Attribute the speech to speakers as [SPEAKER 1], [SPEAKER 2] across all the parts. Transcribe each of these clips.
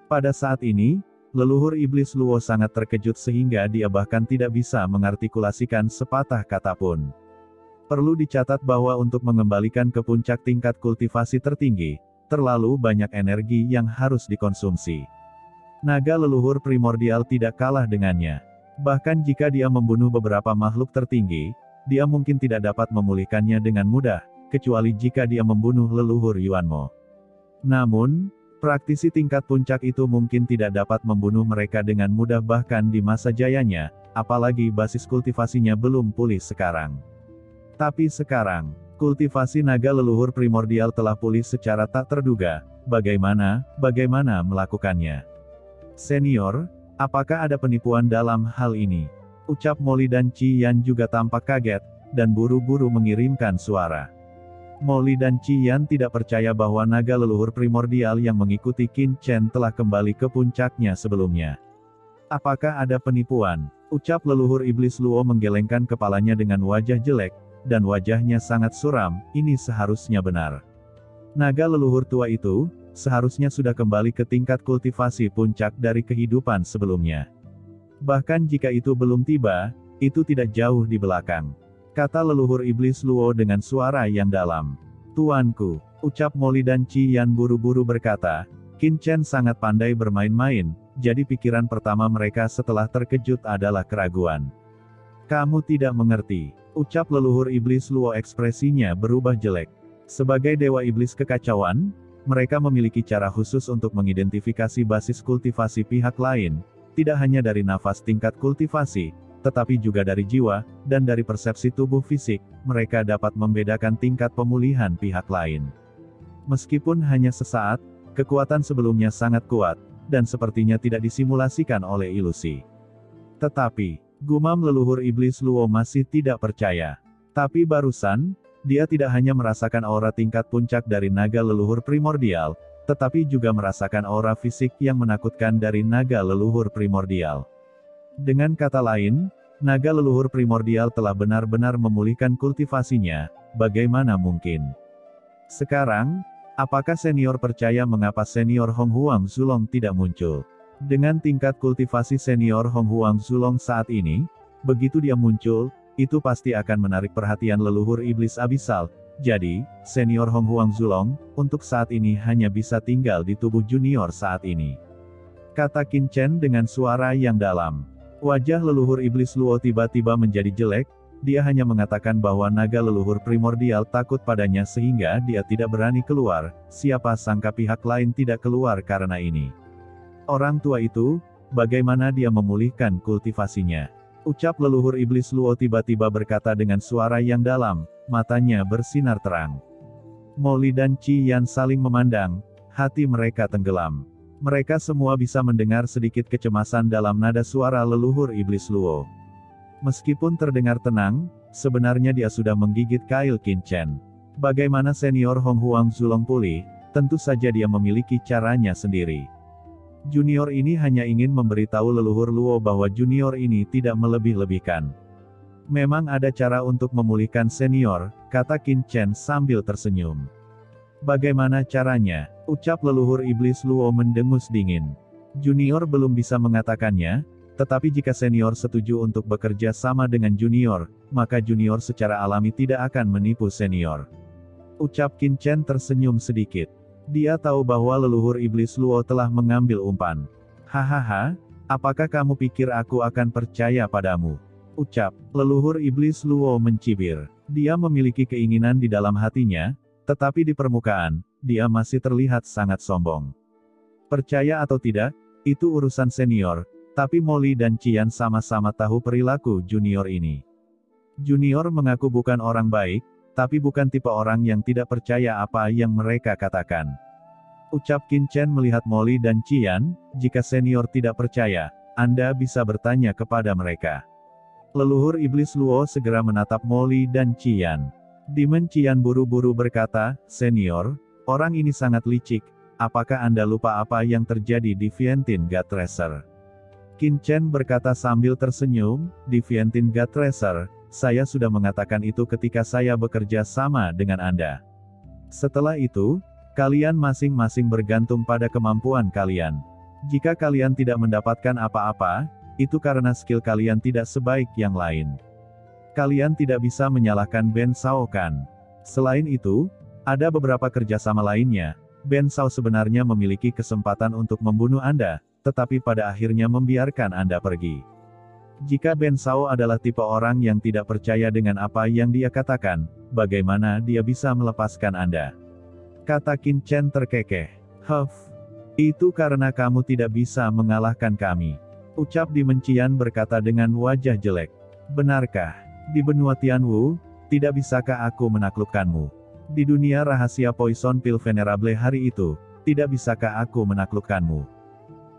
[SPEAKER 1] Pada saat ini, leluhur iblis Luo sangat terkejut sehingga dia bahkan tidak bisa mengartikulasikan sepatah kata pun. Perlu dicatat bahwa untuk mengembalikan ke puncak tingkat kultivasi tertinggi, terlalu banyak energi yang harus dikonsumsi. Naga leluhur primordial tidak kalah dengannya. Bahkan jika dia membunuh beberapa makhluk tertinggi, dia mungkin tidak dapat memulihkannya dengan mudah, kecuali jika dia membunuh leluhur Yuanmo. Namun, praktisi tingkat puncak itu mungkin tidak dapat membunuh mereka dengan mudah bahkan di masa jayanya, apalagi basis kultivasinya belum pulih sekarang. Tapi sekarang, kultivasi naga leluhur primordial telah pulih secara tak terduga. Bagaimana melakukannya? Senior, apakah ada penipuan dalam hal ini? Ucap Molly dan Qi Yan juga tampak kaget, dan buru-buru mengirimkan suara. Molly dan Qi Yan tidak percaya bahwa naga leluhur primordial yang mengikuti Qin Chen telah kembali ke puncaknya sebelumnya. Apakah ada penipuan? Ucap leluhur iblis Luo menggelengkan kepalanya dengan wajah jelek, dan wajahnya sangat suram. Ini seharusnya benar. Naga leluhur tua itu, seharusnya sudah kembali ke tingkat kultivasi puncak dari kehidupan sebelumnya. Bahkan jika itu belum tiba, itu tidak jauh di belakang. Kata leluhur iblis Luo dengan suara yang dalam. Tuanku, ucap Molly dan Qi Yan buru-buru berkata, Qin Chen sangat pandai bermain-main, jadi pikiran pertama mereka setelah terkejut adalah keraguan. Kamu tidak mengerti, ucap leluhur iblis Luo ekspresinya berubah jelek. Sebagai dewa iblis kekacauan, mereka memiliki cara khusus untuk mengidentifikasi basis kultivasi pihak lain, tidak hanya dari nafas tingkat kultivasi, tetapi juga dari jiwa, dan dari persepsi tubuh fisik, mereka dapat membedakan tingkat pemulihan pihak lain. Meskipun hanya sesaat, kekuatan sebelumnya sangat kuat, dan sepertinya tidak disimulasikan oleh ilusi. Tetapi, gumam leluhur iblis Luo masih tidak percaya. Tapi barusan, dia tidak hanya merasakan aura tingkat puncak dari naga leluhur primordial, tetapi juga merasakan aura fisik yang menakutkan dari naga leluhur primordial. Dengan kata lain, naga leluhur primordial telah benar-benar memulihkan kultivasinya. Bagaimana mungkin? Sekarang, apakah senior percaya mengapa senior Hong Huang Zulong tidak muncul? Dengan tingkat kultivasi senior Hong Huang Zulong saat ini, begitu dia muncul, itu pasti akan menarik perhatian leluhur iblis abisal. Jadi, senior Hong Huang Zulong, untuk saat ini hanya bisa tinggal di tubuh junior saat ini. Kata Qin Chen dengan suara yang dalam. Wajah leluhur iblis Luo tiba-tiba menjadi jelek, dia hanya mengatakan bahwa naga leluhur primordial takut padanya sehingga dia tidak berani keluar, siapa sangka pihak lain tidak keluar karena ini. Orang tua itu, bagaimana dia memulihkan kultivasinya? Ucap leluhur iblis Luo tiba-tiba berkata dengan suara yang dalam, matanya bersinar terang. Molly dan Qi Yan saling memandang, hati mereka tenggelam. Mereka semua bisa mendengar sedikit kecemasan dalam nada suara leluhur iblis Luo. Meskipun terdengar tenang, sebenarnya dia sudah menggigit kail Qin Chen. Bagaimana senior Hong Huang Zulong pulih? Tentu saja dia memiliki caranya sendiri. Junior ini hanya ingin memberitahu leluhur Luo bahwa junior ini tidak melebih-lebihkan. Memang ada cara untuk memulihkan senior, kata Qin Chen sambil tersenyum. Bagaimana caranya? Ucap leluhur iblis Luo mendengus dingin. Junior belum bisa mengatakannya, tetapi jika senior setuju untuk bekerja sama dengan junior, maka junior secara alami tidak akan menipu senior. Ucap Qin Chen tersenyum sedikit. Dia tahu bahwa leluhur iblis Luo telah mengambil umpan. Hahaha, apakah kamu pikir aku akan percaya padamu? Ucap leluhur iblis Luo mencibir. Dia memiliki keinginan di dalam hatinya, tetapi di permukaan, dia masih terlihat sangat sombong. Percaya atau tidak, itu urusan senior, tapi Molly dan Qi Yan sama-sama tahu perilaku junior ini. Junior mengaku bukan orang baik, tapi bukan tipe orang yang tidak percaya apa yang mereka katakan. Ucap Qin Chen melihat Molly dan Qi Yan, jika senior tidak percaya, Anda bisa bertanya kepada mereka. Leluhur iblis Luo segera menatap Molly dan Qi Yan. Demon Qi Yan buru-buru berkata, senior, orang ini sangat licik, apakah Anda lupa apa yang terjadi di Vientiane God Tracer? Qin Chen berkata sambil tersenyum, di Vientiane God Tracer, saya sudah mengatakan itu ketika saya bekerja sama dengan Anda. Setelah itu, kalian masing-masing bergantung pada kemampuan kalian. Jika kalian tidak mendapatkan apa-apa, itu karena skill kalian tidak sebaik yang lain. Kalian tidak bisa menyalahkan Ben Shao kan? Selain itu, ada beberapa kerjasama lainnya. Ben Shao sebenarnya memiliki kesempatan untuk membunuh Anda, tetapi pada akhirnya membiarkan Anda pergi. Jika Ben Shao adalah tipe orang yang tidak percaya dengan apa yang dia katakan, bagaimana dia bisa melepaskan Anda? Kata Qin Chen terkekeh. Itu karena kamu tidak bisa mengalahkan kami. Ucap Demon Qian berkata dengan wajah jelek. Benarkah? Di benua Tianwu, tidak bisakah aku menaklukkanmu? Di dunia rahasia Poison Pill Venerable hari itu, tidak bisakah aku menaklukkanmu?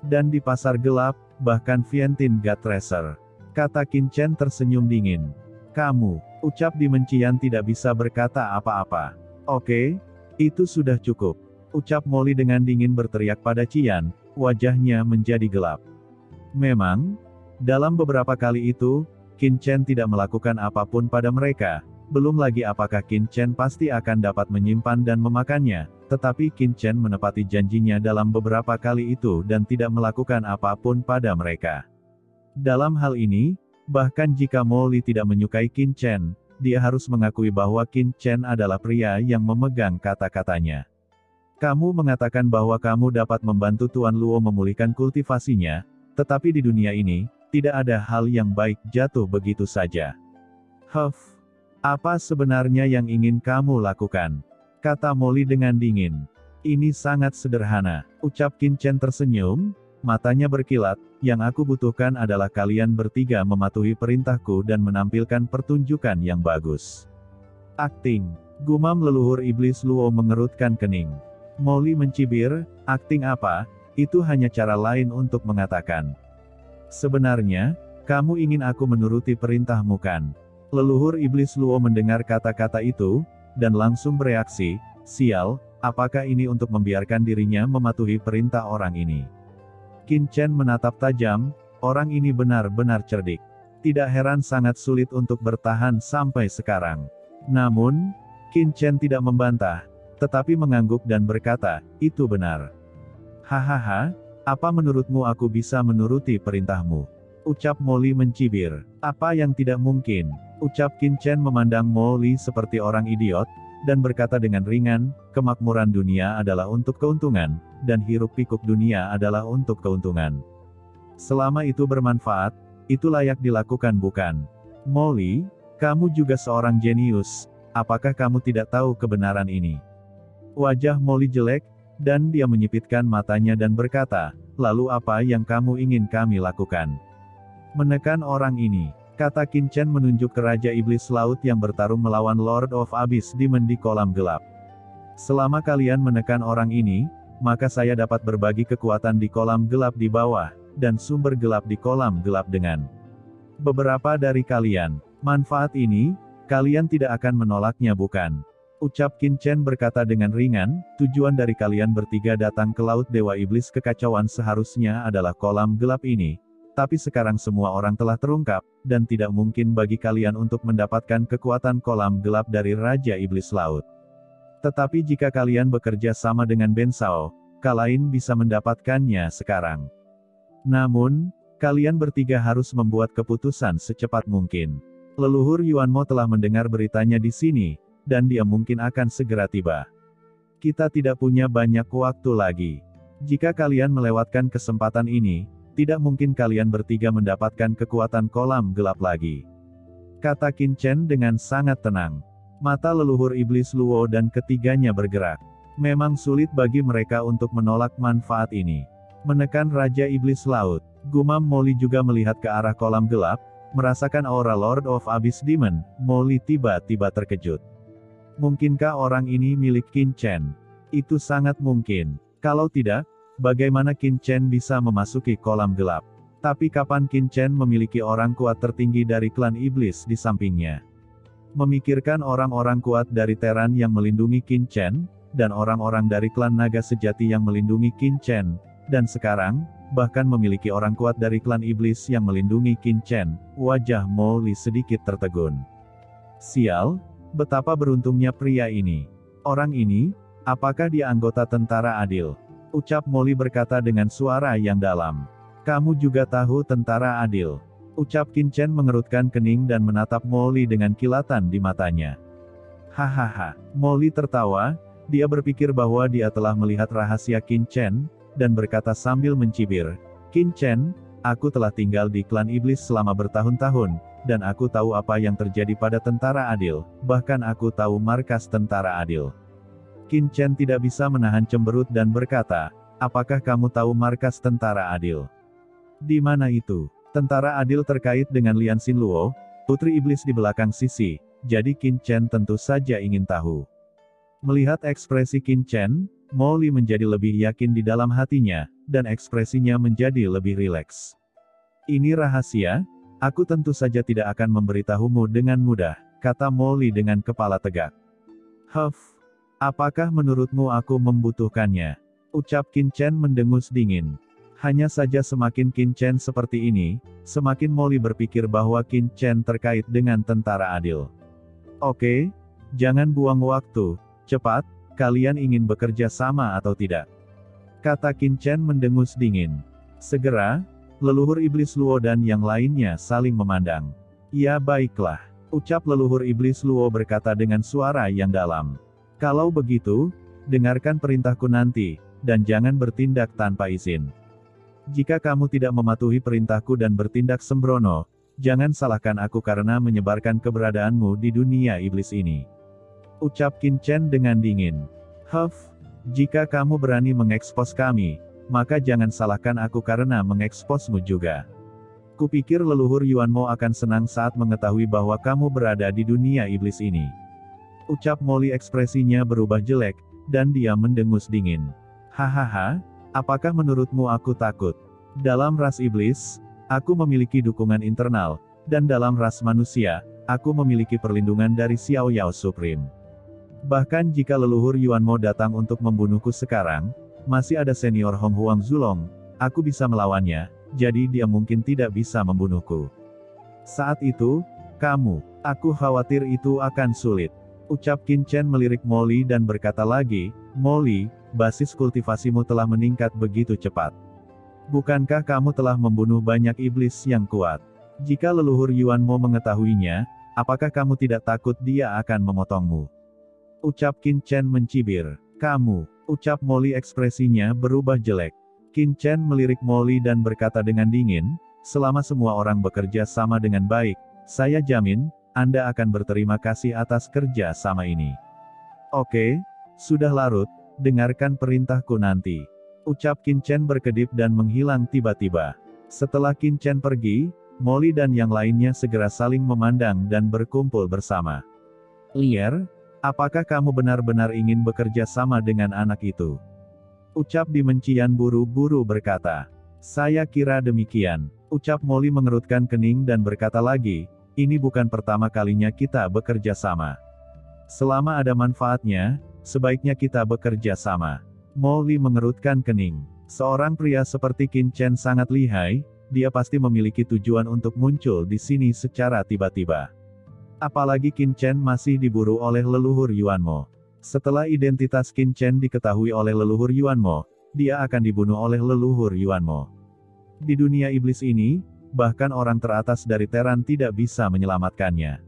[SPEAKER 1] Dan di pasar gelap, bahkan Vientin God Tracer. Kata Qin Chen tersenyum dingin. Kamu, ucap Demon Qian tidak bisa berkata apa-apa. Oke, itu sudah cukup. Ucap Molly dengan dingin berteriak pada Qian, wajahnya menjadi gelap. Memang, dalam beberapa kali itu, Qin Chen tidak melakukan apapun pada mereka, belum lagi apakah Qin Chen pasti akan dapat menyimpan dan memakannya, tetapi Qin Chen menepati janjinya dalam beberapa kali itu dan tidak melakukan apapun pada mereka. Dalam hal ini, bahkan jika Molly tidak menyukai Qin Chen, dia harus mengakui bahwa Qin Chen adalah pria yang memegang kata-katanya. Kamu mengatakan bahwa kamu dapat membantu Tuan Luo memulihkan kultivasinya, tetapi di dunia ini, tidak ada hal yang baik jatuh begitu saja. Apa sebenarnya yang ingin kamu lakukan? Kata Molly dengan dingin. Ini sangat sederhana, ucap Qin Chen tersenyum, matanya berkilat, yang aku butuhkan adalah kalian bertiga mematuhi perintahku dan menampilkan pertunjukan yang bagus. Akting, gumam leluhur iblis Luo mengerutkan kening. Molly mencibir, akting apa? Itu hanya cara lain untuk mengatakan. Sebenarnya, kamu ingin aku menuruti perintahmu kan? Leluhur iblis Luo mendengar kata-kata itu, dan langsung bereaksi, sial, apakah ini untuk membiarkan dirinya mematuhi perintah orang ini? Qin Chen menatap tajam, orang ini benar-benar cerdik. Tidak heran sangat sulit untuk bertahan sampai sekarang. Namun, Qin Chen tidak membantah, tetapi mengangguk dan berkata, itu benar. Hahaha, apa menurutmu aku bisa menuruti perintahmu? Ucap Molly mencibir. Apa yang tidak mungkin? Ucap Qin Chen memandang Molly seperti orang idiot, dan berkata dengan ringan, kemakmuran dunia adalah untuk keuntungan, dan hiruk pikuk dunia adalah untuk keuntungan. Selama itu bermanfaat, itu layak dilakukan bukan? Molly, kamu juga seorang jenius, apakah kamu tidak tahu kebenaran ini? Wajah Molly jelek, dan dia menyipitkan matanya dan berkata, lalu apa yang kamu ingin kami lakukan? Menekan orang ini, kata Qin Chen menunjuk ke Raja Iblis Laut yang bertarung melawan Lord of Abyss Demon di kolam gelap. Selama kalian menekan orang ini, maka saya dapat berbagi kekuatan di kolam gelap di bawah, dan sumber gelap di kolam gelap dengan beberapa dari kalian. Manfaat ini, kalian tidak akan menolaknya bukan? Ucap Qin Chen berkata dengan ringan, tujuan dari kalian bertiga datang ke Laut Dewa Iblis Kekacauan seharusnya adalah kolam gelap ini. Tapi sekarang semua orang telah terungkap, dan tidak mungkin bagi kalian untuk mendapatkan kekuatan kolam gelap dari Raja Iblis Laut. Tetapi jika kalian bekerja sama dengan Ben Shao, kalian bisa mendapatkannya sekarang. Namun, kalian bertiga harus membuat keputusan secepat mungkin. Leluhur Yuanmo telah mendengar beritanya di sini, dan dia mungkin akan segera tiba. Kita tidak punya banyak waktu lagi. Jika kalian melewatkan kesempatan ini, tidak mungkin kalian bertiga mendapatkan kekuatan kolam gelap lagi. Kata Qin Chen dengan sangat tenang. Mata leluhur iblis Luo dan ketiganya bergerak. Memang sulit bagi mereka untuk menolak manfaat ini. Menekan Raja Iblis Laut, gumam Molly juga melihat ke arah kolam gelap, merasakan aura Lord of Abyss Demon. Molly tiba-tiba terkejut. Mungkinkah orang ini milik Qin Chen? Itu sangat mungkin. Kalau tidak, bagaimana Qin Chen bisa memasuki kolam gelap? Tapi kapan Qin Chen memiliki orang kuat tertinggi dari klan iblis di sampingnya? Memikirkan orang-orang kuat dari Teran yang melindungi Qin Chen, dan orang-orang dari klan naga sejati yang melindungi Qin Chen, dan sekarang, bahkan memiliki orang kuat dari klan iblis yang melindungi Qin Chen, wajah Molly sedikit tertegun. Sial, betapa beruntungnya pria ini. Orang ini, apakah dia anggota tentara adil? Ucap Molly berkata dengan suara yang dalam. Kamu juga tahu tentara adil. Ucap Qin Chen mengerutkan kening dan menatap Molly dengan kilatan di matanya. Hahaha, Molly tertawa, dia berpikir bahwa dia telah melihat rahasia Qin Chen, dan berkata sambil mencibir, Qin Chen, aku telah tinggal di klan iblis selama bertahun-tahun, dan aku tahu apa yang terjadi pada tentara adil, bahkan aku tahu markas tentara adil. Qin Chen tidak bisa menahan cemberut dan berkata, apakah kamu tahu markas tentara adil? Di mana itu? Tentara adil terkait dengan Lian Xinluo, putri iblis di belakang sisi, jadi Qin Chen tentu saja ingin tahu. Melihat ekspresi Qin Chen, Molly menjadi lebih yakin di dalam hatinya, dan ekspresinya menjadi lebih rileks. Ini rahasia, aku tentu saja tidak akan memberitahumu dengan mudah, kata Molly dengan kepala tegak. Huff, apakah menurutmu aku membutuhkannya? Ucap Qin Chen mendengus dingin. Hanya saja semakin Qin Chen seperti ini, semakin Molly berpikir bahwa Qin Chen terkait dengan tentara adil. Oke, jangan buang waktu, cepat, kalian ingin bekerja sama atau tidak? Kata Qin Chen mendengus dingin. Segera, leluhur iblis Luo dan yang lainnya saling memandang. Ya baiklah, ucap leluhur iblis Luo berkata dengan suara yang dalam. Kalau begitu, dengarkan perintahku nanti, dan jangan bertindak tanpa izin. Jika kamu tidak mematuhi perintahku dan bertindak sembrono, jangan salahkan aku karena menyebarkan keberadaanmu di dunia iblis ini. Ucap Qin Chen dengan dingin. Huff, jika kamu berani mengekspos kami, maka jangan salahkan aku karena mengeksposmu juga. Kupikir leluhur Yuanmo akan senang saat mengetahui bahwa kamu berada di dunia iblis ini. Ucap Molly ekspresinya berubah jelek, dan dia mendengus dingin. Hahaha, apakah menurutmu aku takut? Dalam ras iblis, aku memiliki dukungan internal, dan dalam ras manusia, aku memiliki perlindungan dari Xiao Yao Supreme. Bahkan jika leluhur Yuanmo datang untuk membunuhku sekarang, masih ada senior Hong Huang Zulong, aku bisa melawannya, jadi dia mungkin tidak bisa membunuhku. Saat itu, aku khawatir itu akan sulit. Ucap Qin Chen melirik Molly dan berkata lagi, Molly, basis kultivasimu telah meningkat begitu cepat. Bukankah kamu telah membunuh banyak iblis yang kuat? Jika leluhur Yuanmo mengetahuinya, apakah kamu tidak takut dia akan memotongmu? Ucap Qin Chen mencibir. Kamu, ucap Molly ekspresinya berubah jelek. Qin Chen melirik Molly dan berkata dengan dingin, selama semua orang bekerja sama dengan baik, saya jamin, Anda akan berterima kasih atas kerja sama ini. Oke, sudah larut, dengarkan perintahku nanti. Ucap Qin Chen berkedip dan menghilang tiba-tiba. Setelah Qin Chen pergi, Molly dan yang lainnya segera saling memandang dan berkumpul bersama. Lier, apakah kamu benar-benar ingin bekerja sama dengan anak itu? Ucap Dimencian buru-buru berkata. Saya kira demikian. Ucap Molly mengerutkan kening dan berkata lagi, ini bukan pertama kalinya kita bekerja sama. Selama ada manfaatnya, sebaiknya kita bekerja sama. Molly mengerutkan kening. Seorang pria seperti Qin Chen sangat lihai, dia pasti memiliki tujuan untuk muncul di sini secara tiba-tiba. Apalagi Qin Chen masih diburu oleh leluhur Yuanmo. Setelah identitas Qin Chen diketahui oleh leluhur Yuanmo, dia akan dibunuh oleh leluhur Yuanmo. Di dunia iblis ini, bahkan orang teratas dari Teran tidak bisa menyelamatkannya.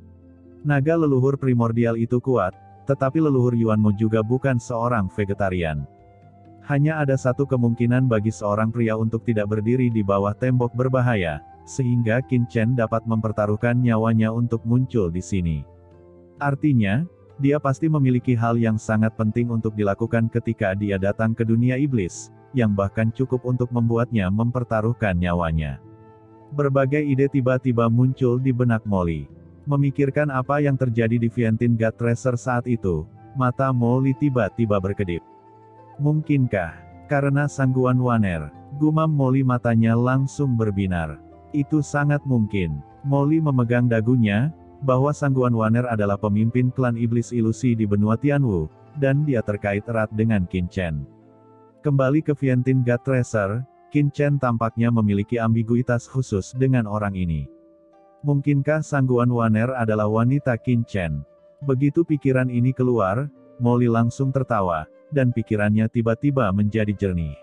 [SPEAKER 1] Naga leluhur primordial itu kuat, tetapi leluhur Yuanmo juga bukan seorang vegetarian. Hanya ada satu kemungkinan bagi seorang pria untuk tidak berdiri di bawah tembok berbahaya, sehingga Qin Chen dapat mempertaruhkan nyawanya untuk muncul di sini. Artinya, dia pasti memiliki hal yang sangat penting untuk dilakukan ketika dia datang ke dunia iblis, yang bahkan cukup untuk membuatnya mempertaruhkan nyawanya. Berbagai ide tiba-tiba muncul di benak Molly. Memikirkan apa yang terjadi di Vientiane God Tracer saat itu, mata Molly tiba-tiba berkedip. Mungkinkah? Karena Sangguan Waner, gumam Molly matanya langsung berbinar. Itu sangat mungkin. Molly memegang dagunya, bahwa Sangguan Waner adalah pemimpin klan iblis ilusi di benua Tianwu, dan dia terkait erat dengan Qin Chen. Kembali ke Vientiane God Tracer, Qin Chen tampaknya memiliki ambiguitas khusus dengan orang ini. Mungkinkah Sangguan Waner adalah wanita Qin Chen? Begitu pikiran ini keluar, Molly langsung tertawa, dan pikirannya tiba-tiba menjadi jernih.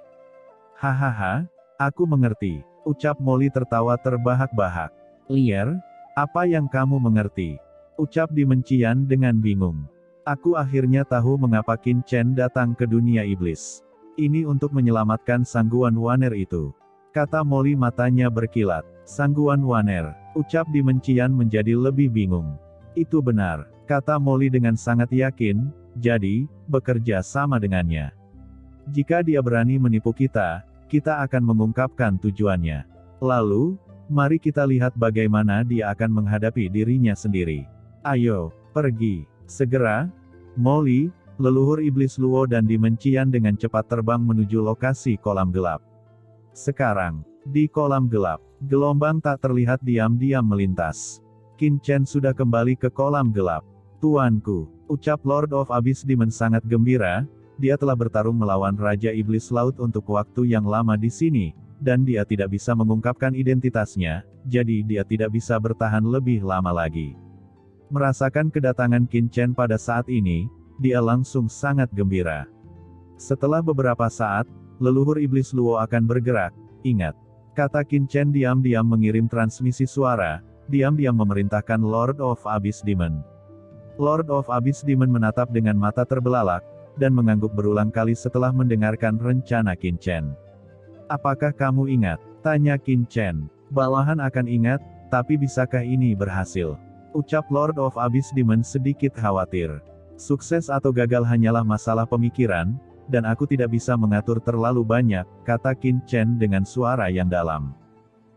[SPEAKER 1] Hahaha, aku mengerti, ucap Molly tertawa terbahak-bahak. Lier, apa yang kamu mengerti? Ucap Dimension dengan bingung. Aku akhirnya tahu mengapa Qin Chen datang ke dunia iblis. Ini untuk menyelamatkan Sangguan Waner itu. Kata Molly matanya berkilat. Sangguan Waner, ucap Dimension menjadi lebih bingung. Itu benar, kata Molly dengan sangat yakin, jadi, bekerja sama dengannya. Jika dia berani menipu kita, kita akan mengungkapkan tujuannya. Lalu, mari kita lihat bagaimana dia akan menghadapi dirinya sendiri. Ayo, pergi. Segera, Molly, leluhur iblis Luo dan Dimension dengan cepat terbang menuju lokasi kolam gelap. Sekarang, di kolam gelap, gelombang tak terlihat diam-diam melintas. Qin Chen sudah kembali ke kolam gelap. Tuanku, ucap Lord of Abyss Demon sangat gembira, dia telah bertarung melawan Raja Iblis Laut untuk waktu yang lama di sini, dan dia tidak bisa mengungkapkan identitasnya, jadi dia tidak bisa bertahan lebih lama lagi. Merasakan kedatangan Qin Chen pada saat ini, dia langsung sangat gembira. Setelah beberapa saat, leluhur iblis Luo akan bergerak. Ingat, kata Qin Chen diam-diam mengirim transmisi suara, diam-diam memerintahkan Lord of Abyss Demon. Lord of Abyss Demon menatap dengan mata terbelalak, dan mengangguk berulang kali setelah mendengarkan rencana Qin Chen. Apakah kamu ingat? Tanya Qin Chen. Bawahan akan ingat, tapi bisakah ini berhasil? Ucap Lord of Abyss Demon sedikit khawatir. Sukses atau gagal hanyalah masalah pemikiran, dan aku tidak bisa mengatur terlalu banyak, kata Qin Chen dengan suara yang dalam.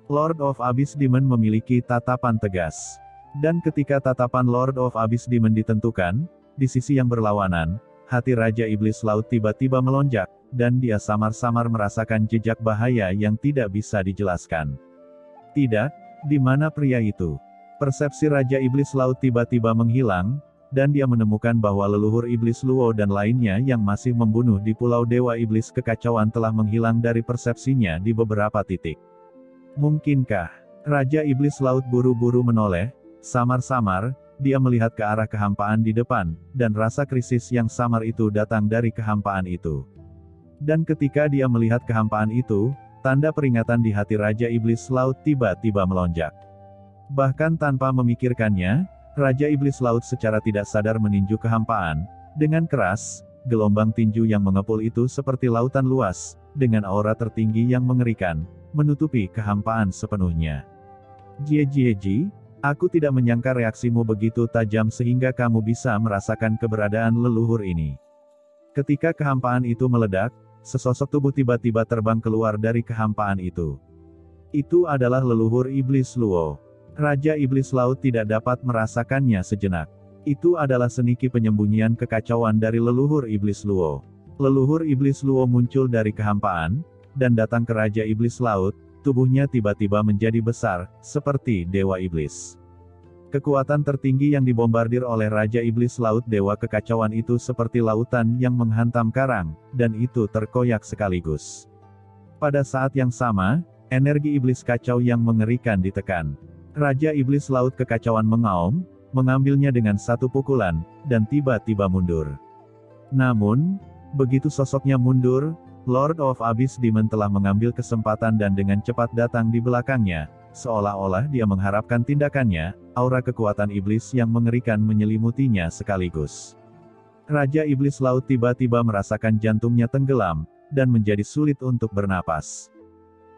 [SPEAKER 1] Lord of Abyss Demon memiliki tatapan tegas. Dan ketika tatapan Lord of Abyss Demon ditentukan, di sisi yang berlawanan, hati Raja Iblis Laut tiba-tiba melonjak, dan dia samar-samar merasakan jejak bahaya yang tidak bisa dijelaskan. Tidak, di mana pria itu? Persepsi Raja Iblis Laut tiba-tiba menghilang, dan dia menemukan bahwa leluhur Iblis Luo dan lainnya yang masih membunuh di Pulau Dewa Iblis Kekacauan telah menghilang dari persepsinya di beberapa titik. Mungkinkah? Raja Iblis Laut buru-buru menoleh, samar-samar, dia melihat ke arah kehampaan di depan, dan rasa krisis yang samar itu datang dari kehampaan itu. Dan ketika dia melihat kehampaan itu, tanda peringatan di hati Raja Iblis Laut tiba-tiba melonjak. Bahkan tanpa memikirkannya, Raja Iblis Laut secara tidak sadar meninju kehampaan. Dengan keras, gelombang tinju yang mengepul itu seperti lautan luas, dengan aura tertinggi yang mengerikan, menutupi kehampaan sepenuhnya. Jie, aku tidak menyangka reaksimu begitu tajam sehingga kamu bisa merasakan keberadaan leluhur ini. Ketika kehampaan itu meledak, sesosok tubuh tiba-tiba terbang keluar dari kehampaan itu. Itu adalah leluhur Iblis Luo. Raja Iblis Laut tidak dapat merasakannya sejenak. Itu adalah seniki penyembunyian kekacauan dari leluhur Iblis Luo. Leluhur Iblis Luo muncul dari kehampaan, dan datang ke Raja Iblis Laut, tubuhnya tiba-tiba menjadi besar, seperti Dewa Iblis. Kekuatan tertinggi yang dibombardir oleh Raja Iblis Laut Dewa Kekacauan itu seperti lautan yang menghantam karang, dan itu terkoyak sekaligus. Pada saat yang sama, energi iblis kacau yang mengerikan ditekan. Raja Iblis Laut Kekacauan mengaum, mengambilnya dengan satu pukulan, dan tiba-tiba mundur. Namun, begitu sosoknya mundur, Lord of Abyss Demon telah mengambil kesempatan dan dengan cepat datang di belakangnya, seolah-olah dia mengharapkan tindakannya, aura kekuatan iblis yang mengerikan menyelimutinya sekaligus. Raja Iblis Laut tiba-tiba merasakan jantungnya tenggelam, dan menjadi sulit untuk bernapas.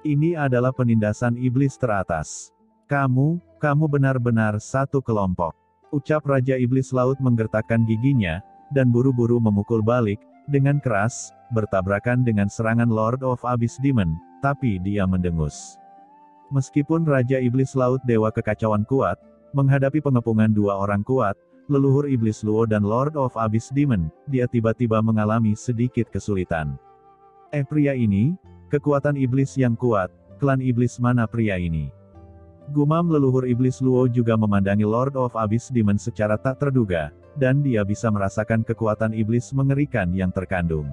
[SPEAKER 1] Ini adalah penindasan iblis teratas. Kamu benar-benar satu kelompok. Ucap Raja Iblis Laut menggertakkan giginya, dan buru-buru memukul balik, dengan keras, bertabrakan dengan serangan Lord of Abyss Demon, tapi dia mendengus. Meskipun Raja Iblis Laut Dewa Kekacauan kuat, menghadapi pengepungan dua orang kuat, leluhur Iblis Luo dan Lord of Abyss Demon, dia tiba-tiba mengalami sedikit kesulitan. Pria ini, kekuatan iblis yang kuat, klan iblis mana pria ini? Gumam leluhur Iblis Luo juga memandangi Lord of Abyss Demon secara tak terduga, dan dia bisa merasakan kekuatan iblis mengerikan yang terkandung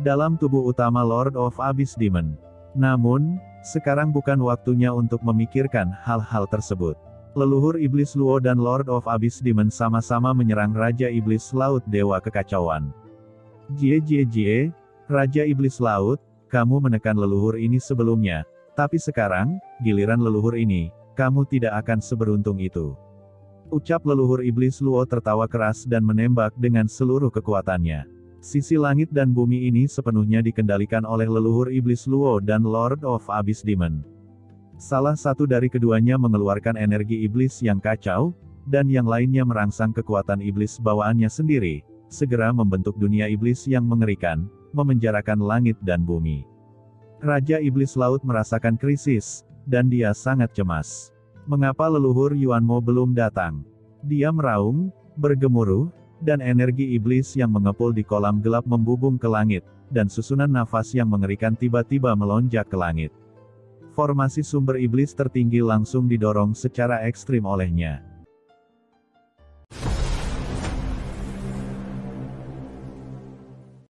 [SPEAKER 1] dalam tubuh utama Lord of Abyss Demon. Namun, sekarang bukan waktunya untuk memikirkan hal-hal tersebut. Leluhur Iblis Luo dan Lord of Abyss Demon sama-sama menyerang Raja Iblis Laut Dewa Kekacauan. Jie, Raja Iblis Laut, kamu menekan leluhur ini sebelumnya, tapi sekarang, giliran leluhur ini, kamu tidak akan seberuntung itu. Ucap leluhur Iblis Luo tertawa keras dan menembak dengan seluruh kekuatannya. Sisi langit dan bumi ini sepenuhnya dikendalikan oleh leluhur Iblis Luo dan Lord of Abyss Demon. Salah satu dari keduanya mengeluarkan energi iblis yang kacau, dan yang lainnya merangsang kekuatan iblis bawaannya sendiri, segera membentuk dunia iblis yang mengerikan, memenjarakan langit dan bumi. Raja Iblis Laut merasakan krisis, dan dia sangat cemas. Mengapa leluhur Yuanmo belum datang? Dia meraung, bergemuruh, dan energi iblis yang mengepul di kolam gelap membubung ke langit, dan susunan nafas yang mengerikan tiba-tiba melonjak ke langit. Formasi sumber iblis tertinggi langsung didorong secara ekstrim olehnya.